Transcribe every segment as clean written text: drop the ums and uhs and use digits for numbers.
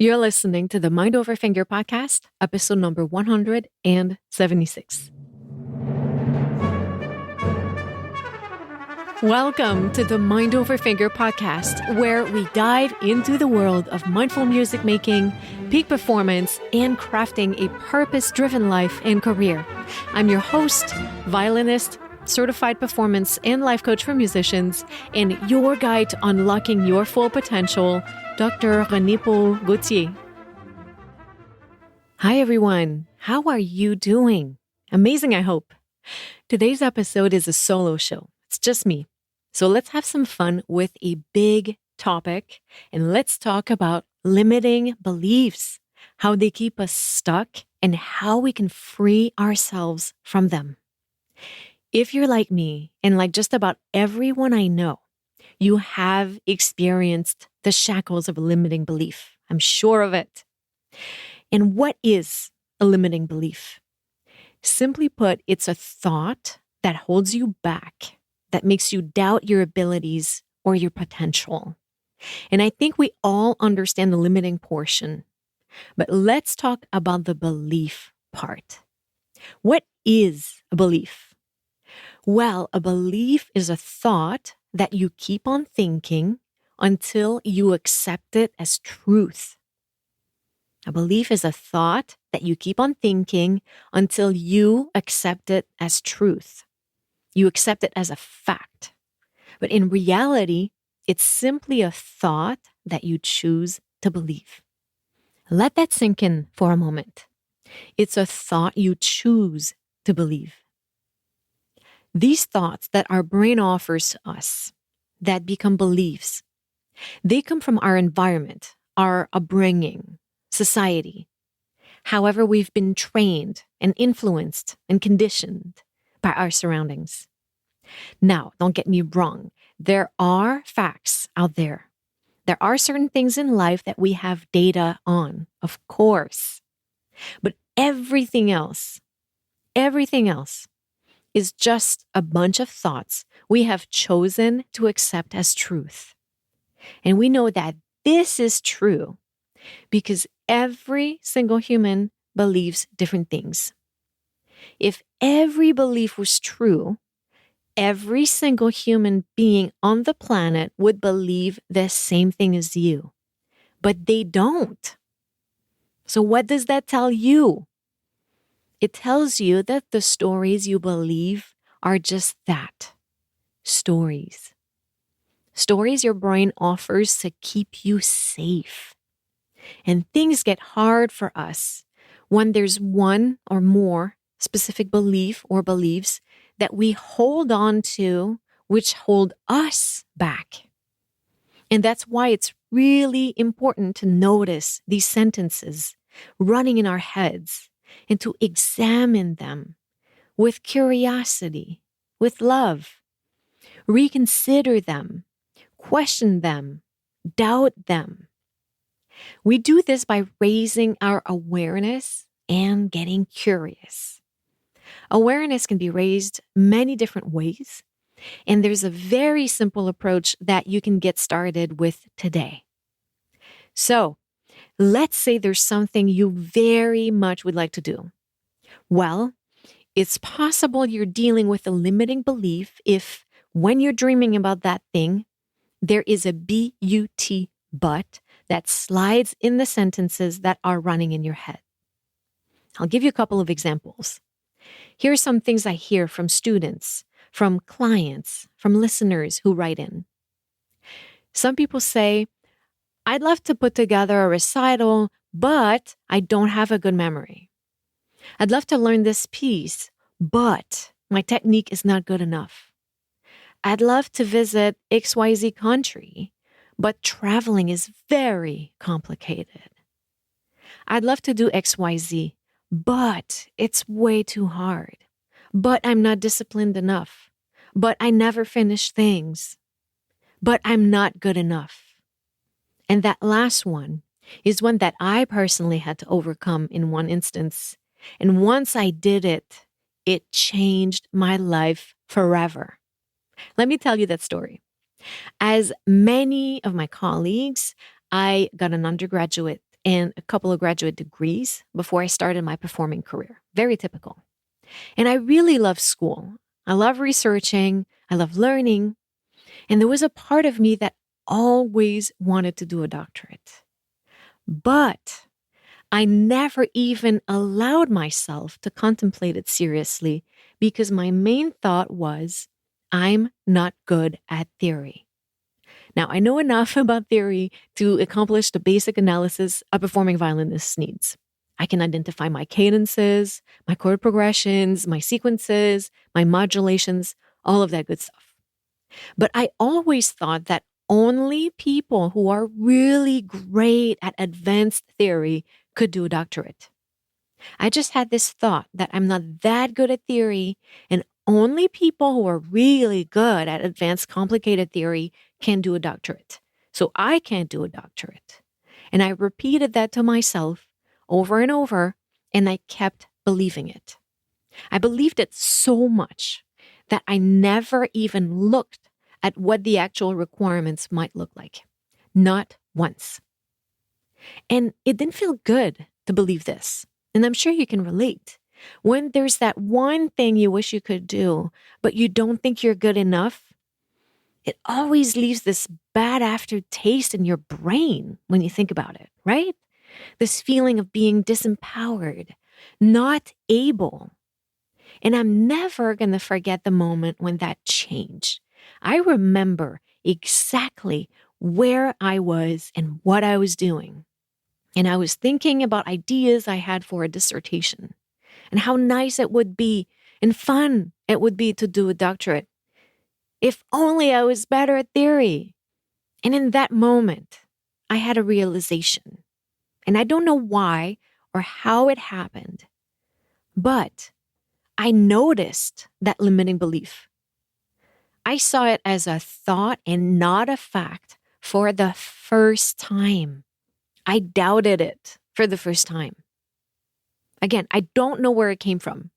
You're listening to the Mind Over Finger podcast, episode number 176. Welcome to the Mind Over Finger podcast, where we dive into the world of mindful music making, peak performance, and crafting a purpose-driven life and career. I'm your host, violinist, certified performance and life coach for musicians, and your guide to unlocking your full potential, Dr. Renée HERE. Hi, everyone. How are you doing? Amazing, I hope. Today's episode is a solo show. It's just me. So let's have some fun with a big topic, and let's talk about limiting beliefs, how they keep us stuck, and how we can free ourselves from them. If you're like me, and like just about everyone I know, you have experienced the shackles of a limiting belief. I'm sure of it. And what is a limiting belief? Simply put, it's a thought that holds you back, that makes you doubt your abilities or your potential. And I think we all understand the limiting portion. But let's talk about the belief part. What is a belief? Well, a belief is a thought that you keep on thinking until you accept it as truth. A belief is a thought that you keep on thinking until you accept it as truth. You accept it as a fact. But in reality, it's simply a thought that you choose to believe. Let that sink in for a moment. It's a thought you choose to believe. These thoughts that our brain offers to us, that become beliefs, they come from our environment, our upbringing, society, however we've been trained and influenced and conditioned by our surroundings. Now, don't get me wrong. There are facts out there. There are certain things in life that we have data on, of course. But everything else is just a bunch of thoughts we have chosen to accept as truth. And we know that this is true because every single human believes different things. If every belief was true, every single human being on the planet would believe the same thing as you. But they don't. So what does that tell you? It tells you that the stories you believe are just that, stories. Stories your brain offers to keep you safe. And things get hard for us when there's one or more specific belief or beliefs that we hold on to, which hold us back. And that's why it's really important to notice these sentences running in our heads and to examine them with curiosity, with love. Reconsider them, question them, doubt them. We do this by raising our awareness and getting curious. Awareness can be raised many different ways, and there's a very simple approach that you can get started with today. So, let's say there's something you very much would like to do. Well, it's possible you're dealing with a limiting belief if, when you're dreaming about that thing, there is a but that slides in the sentences that are running in your head. I'll give you a couple of examples. Here are some things I hear from students, from clients, from listeners who write in. Some people say, I'd love to put together a recital, but I don't have a good memory. I'd love to learn this piece, but my technique is not good enough. I'd love to visit XYZ country, but traveling is very complicated. I'd love to do XYZ, but it's way too hard. But I'm not disciplined enough. But I never finish things. But I'm not good enough. And that last one is one that I personally had to overcome in one instance. And once I did it, it changed my life forever. Let me tell you that story. As many of my colleagues, I got an undergraduate and a couple of graduate degrees before I started my performing career. Very typical. And I really love school. I love researching. I love learning. And there was a part of me that always wanted to do a doctorate. But I never even allowed myself to contemplate it seriously because my main thought was, I'm not good at theory. Now, I know enough about theory to accomplish the basic analysis a performing violinist needs. I can identify my cadences, my chord progressions, my sequences, my modulations, all of that good stuff. But I always thought that only people who are really great at advanced theory could do a doctorate. I just had this thought that I'm not that good at theory, and only people who are really good at advanced complicated theory can do a doctorate. So I can't do a doctorate. And I repeated that to myself over and over, and I kept believing it. I believed it so much that I never even looked at what the actual requirements might look like. Not once. And it didn't feel good to believe this. And I'm sure you can relate. When there's that one thing you wish you could do, but you don't think you're good enough, it always leaves this bad aftertaste in your brain when you think about it, right? This feeling of being disempowered, not able. And I'm never going to forget the moment when that changed. I remember exactly where I was and what I was doing. And I was thinking about ideas I had for a dissertation and how nice it would be and fun it would be to do a doctorate. If only I was better at theory. And in that moment, I had a realization. And I don't know why or how it happened, but I noticed that limiting belief. I saw it as a thought and not a fact for the first time. I doubted it for the first time. Again, I don't know where it came from.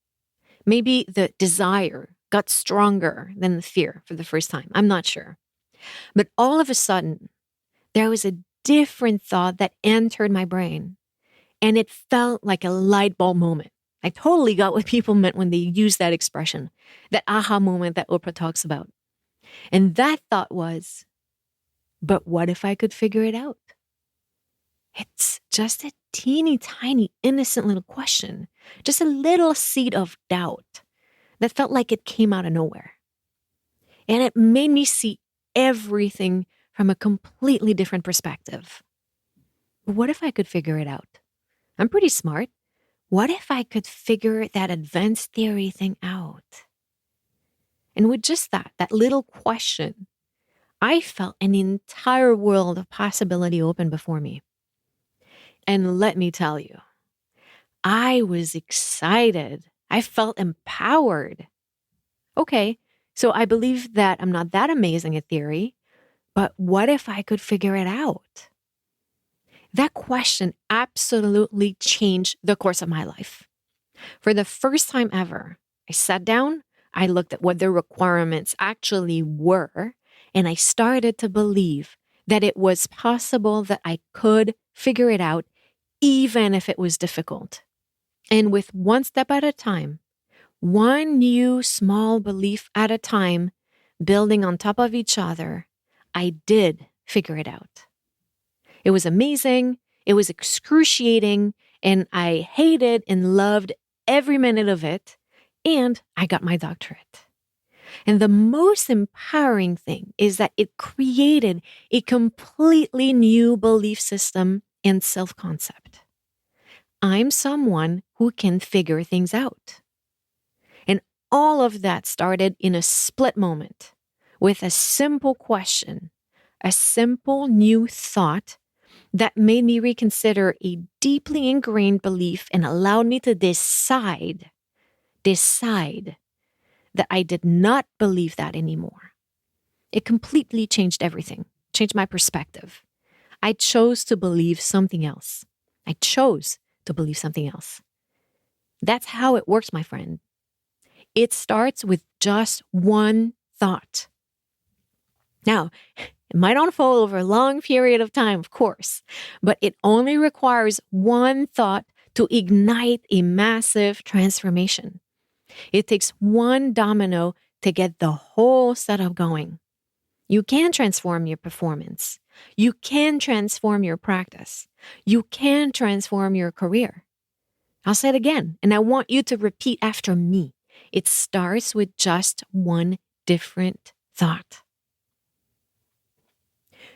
Maybe the desire got stronger than the fear for the first time. I'm not sure. But all of a sudden, there was a different thought that entered my brain, and it felt like a light bulb moment. I totally got what people meant when they use that expression, that aha moment that Oprah talks about. And that thought was, but what if I could figure it out? It's just a teeny tiny innocent little question, just a little seed of doubt that felt like it came out of nowhere. And it made me see everything from a completely different perspective. What if I could figure it out? I'm pretty smart. What if I could figure that advanced theory thing out? And with just that little question, I felt an entire world of possibility open before me. And let me tell you, I was excited. I felt empowered. Okay, so I believe that I'm not that amazing at theory, but what if I could figure it out? That question absolutely changed the course of my life. For the first time ever, I sat down, I looked at what the requirements actually were, and I started to believe that it was possible that I could figure it out, even if it was difficult. And with one step at a time, one new small belief at a time, building on top of each other, I did figure it out. It was amazing. It was excruciating. And I hated and loved every minute of it. And I got my doctorate. And the most empowering thing is that it created a completely new belief system and self-concept. I'm someone who can figure things out. And all of that started in a split moment with a simple question, a simple new thought that made me reconsider a deeply ingrained belief and allowed me to decide that I did not believe that anymore. It completely changed everything, changed my perspective. I chose to believe something else. I chose to believe something else. That's how it works, my friend. It starts with just one thought. Now, It might unfold over a long period of time, of course, but it only requires one thought to ignite a massive transformation. It takes one domino to get the whole setup going. You can transform your performance. You can transform your practice. You can transform your career. I'll say it again, and I want you to repeat after me. It starts with just one different thought.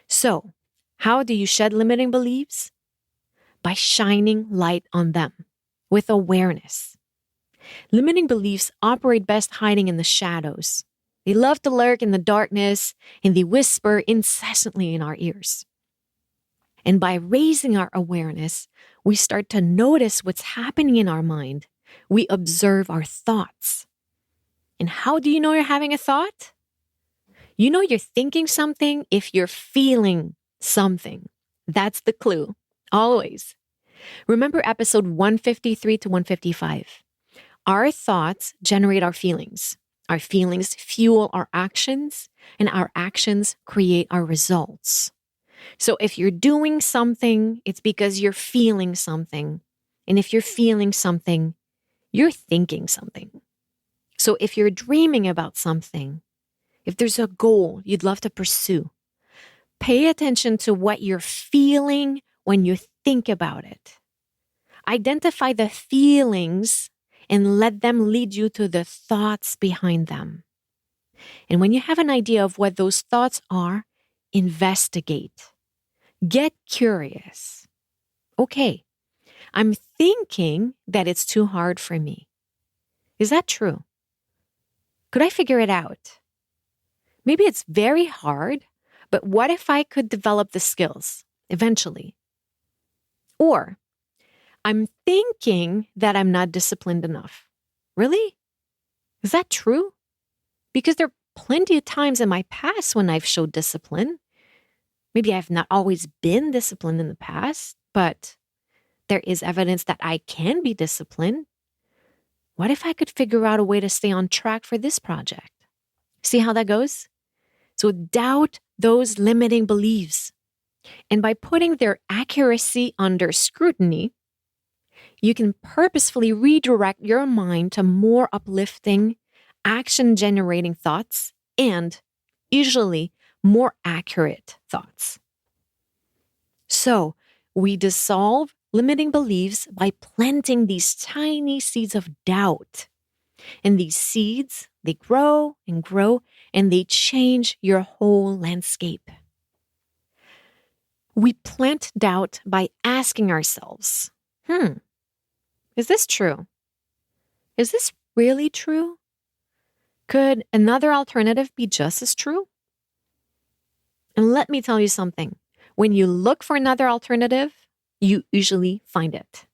So, how do you shed limiting beliefs? By shining light on them with awareness. Limiting beliefs operate best hiding in the shadows. They love to lurk in the darkness and they whisper incessantly in our ears. And by raising our awareness, we start to notice what's happening in our mind. We observe our thoughts. And how do you know you're having a thought? You know you're thinking something if you're feeling something. That's the clue. Always. Remember episode 153 to 155. Our thoughts generate our feelings. Our feelings fuel our actions, and our actions create our results. So if you're doing something, it's because you're feeling something. And if you're feeling something, you're thinking something. So if you're dreaming about something, if there's a goal you'd love to pursue, pay attention to what you're feeling when you think about it. Identify the feelings and let them lead you to the thoughts behind them. And when you have an idea of what those thoughts are, investigate. Get curious. Okay, I'm thinking that it's too hard for me. Is that true? Could I figure it out? Maybe it's very hard, but what if I could develop the skills eventually? Or, I'm thinking that I'm not disciplined enough. Really? Is that true? Because there are plenty of times in my past when I've showed discipline. Maybe I've not always been disciplined in the past, but there is evidence that I can be disciplined. What if I could figure out a way to stay on track for this project? See how that goes? So doubt those limiting beliefs. And by putting their accuracy under scrutiny, you can purposefully redirect your mind to more uplifting, action-generating thoughts and usually more accurate thoughts. So we dissolve limiting beliefs by planting these tiny seeds of doubt. And these seeds, they grow and grow, and they change your whole landscape. We plant doubt by asking ourselves, is this true? Is this really true? Could another alternative be just as true? And let me tell you something. When you look for another alternative, you usually find it.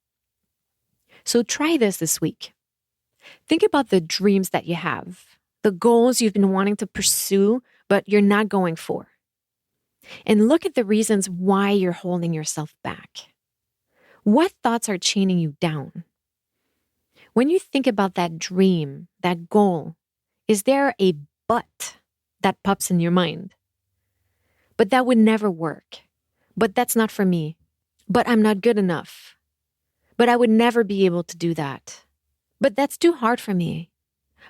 So try this week. Think about the dreams that you have, the goals you've been wanting to pursue, but you're not going for. And look at the reasons why you're holding yourself back. What thoughts are chaining you down? When you think about that dream, that goal, is there a but that pops in your mind? But that would never work. But that's not for me. But I'm not good enough. But I would never be able to do that. But that's too hard for me.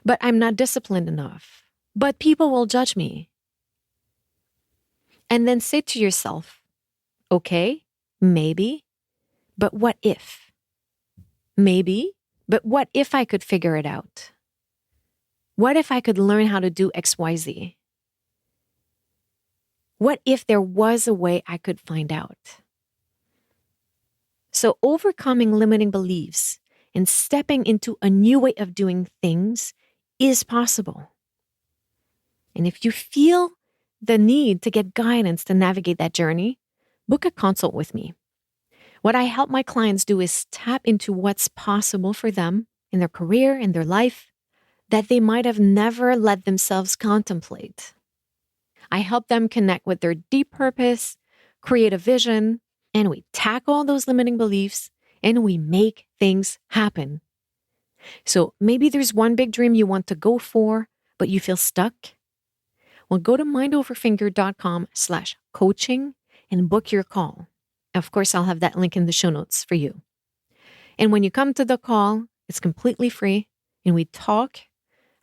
But I'm not disciplined enough. But people will judge me. And then say to yourself, okay, maybe, but what if? Maybe, but what if I could figure it out? What if I could learn how to do XYZ? What if there was a way I could find out? So overcoming limiting beliefs and stepping into a new way of doing things is possible. And if you feel the need to get guidance to navigate that journey, book a consult with me. What I help my clients do is tap into what's possible for them in their career, in their life, that they might have never let themselves contemplate. I help them connect with their deep purpose, create a vision, and we tackle those limiting beliefs and we make things happen. So maybe there's one big dream you want to go for, but you feel stuck. Well, go to mindoverfinger.com/coaching and book your call. Of course, I'll have that link in the show notes for you. And when you come to the call, it's completely free and we talk.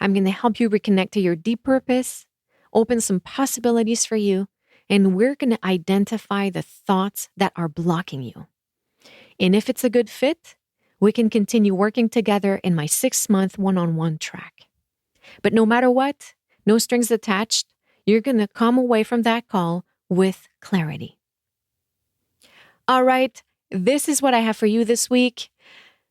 I'm going to help you reconnect to your deep purpose, open some possibilities for you, and we're going to identify the thoughts that are blocking you. And if it's a good fit, we can continue working together in my 6-month one-on-one track. But no matter what, no strings attached, you're going to come away from that call with clarity. All right, this is what I have for you this week.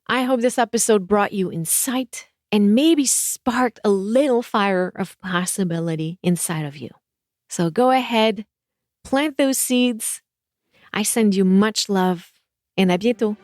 I hope this episode brought you insight and maybe sparked a little fire of possibility inside of you. So go ahead, plant those seeds. I send you much love, and à bientôt.